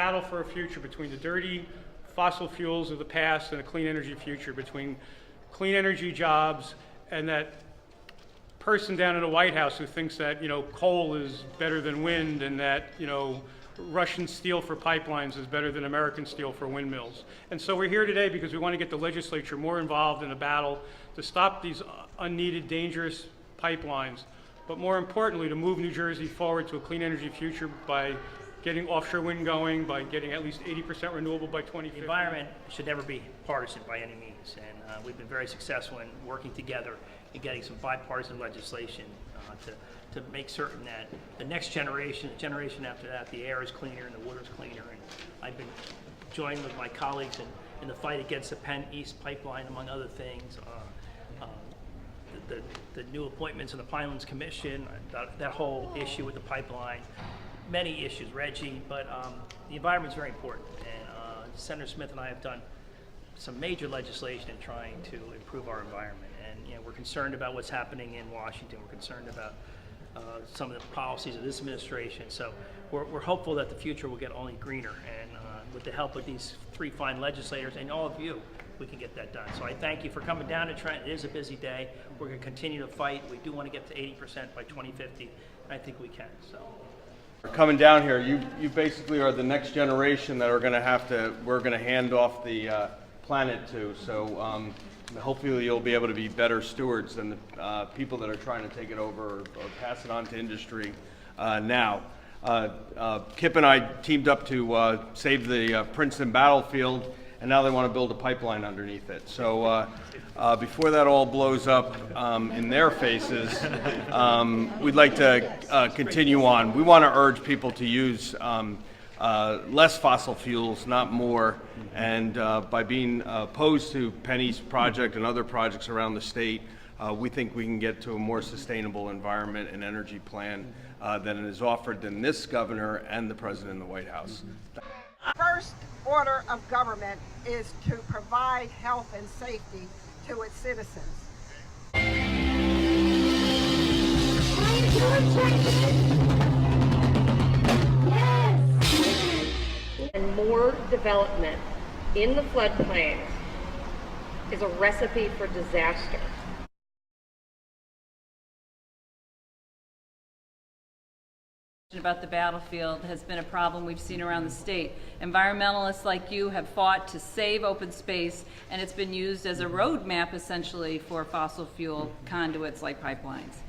battle for a future between the dirty fossil fuels of the past and a clean energy future, between clean energy jobs and that person down in the White House who thinks that, coal is better than wind and that, Russian steel for pipelines is better than American steel for windmills. And so we're here today because we want to get the legislature more involved in the battle to stop these unneeded, dangerous pipelines, but more importantly, to move New Jersey forward to a clean energy future by getting offshore wind going, by getting at least 80% renewable by 2050. The environment should never be partisan by any means, and we've been very successful in working together and getting some bipartisan legislation to make certain that the next generation, the generation after that, the air is cleaner and the water is cleaner. And I've been joining with my colleagues in the fight against the Penn East pipeline, among other things. The new appointments in the Pinelands Commission, that whole issue with the pipeline, many issues, Reggie, but the environment is very important. And Senator Smith and I have done some major legislation in trying to improve our environment. And we're concerned about what's happening in Washington. We're concerned about some of the policies of this administration. So we're hopeful that the future will get only greener. And with the help of these three fine legislators and all of you, we can get that done. So I thank you for coming down to Trenton. It is a busy day. We're going to continue to fight. We do want to get to 80% by 2050, and I think we can. So. Coming down here, you basically are the next generation that we're going to hand off the planet to. So hopefully you'll be able to be better stewards than the people that are trying to take it over or pass it on to industry now. Kip and I teamed up to save the Princeton battlefield, and now they want to build a pipeline underneath it. So before that all blows up in their faces, we'd like to continue on. We want to urge people to use less fossil fuels, not more, and by being opposed to Penn East project and other projects around the state, we think we can get to a more sustainable environment and energy plan than is offered than this governor and the president in the White House. First order of government is to provide health and safety to its citizens. And more development in the floodplain is a recipe for disaster. About the battlefield has been a problem we've seen around the state. Environmentalists like you have fought to save open space, and it's been used as a roadmap essentially for fossil fuel conduits like pipelines.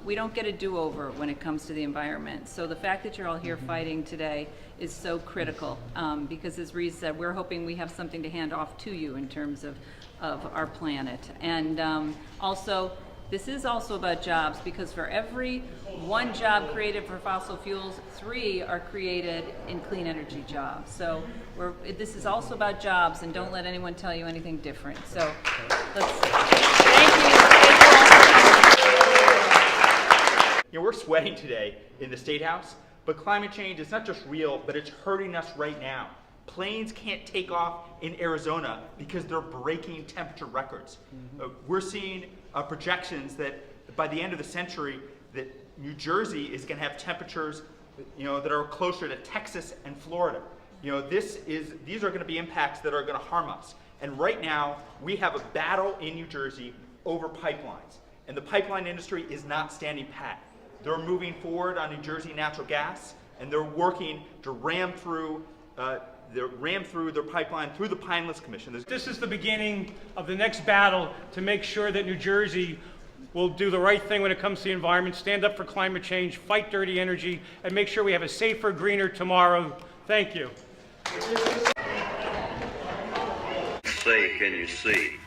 We don't get a do-over when it comes to the environment. So the fact that you're all here fighting today is so critical because, as Reese said, we're hoping we have something to hand off to you in terms of our planet. And also, this is also about jobs, because for every one job created for fossil fuels, 3 are created in clean energy jobs. So this is also about jobs, and don't let anyone tell you anything different. So thank you. We're sweating today in the State House, but climate change is not just real, but it's hurting us right now. Planes can't take off in Arizona because they're breaking temperature records. We're seeing projections that by the end of the century that New Jersey is going to have temperatures that are closer to Texas and Florida. These are going to be impacts that are going to harm us. And right now we have a battle in New Jersey over pipelines, and the pipeline industry is not standing pat. They're moving forward on New Jersey natural gas, and they're working to ram through their pipeline through the Pinelands Commission. This is the beginning of the next battle to make sure that New Jersey will do the right thing when it comes to the environment, stand up for climate change, fight dirty energy, and make sure we have a safer, greener tomorrow. Thank you. Say, can you see?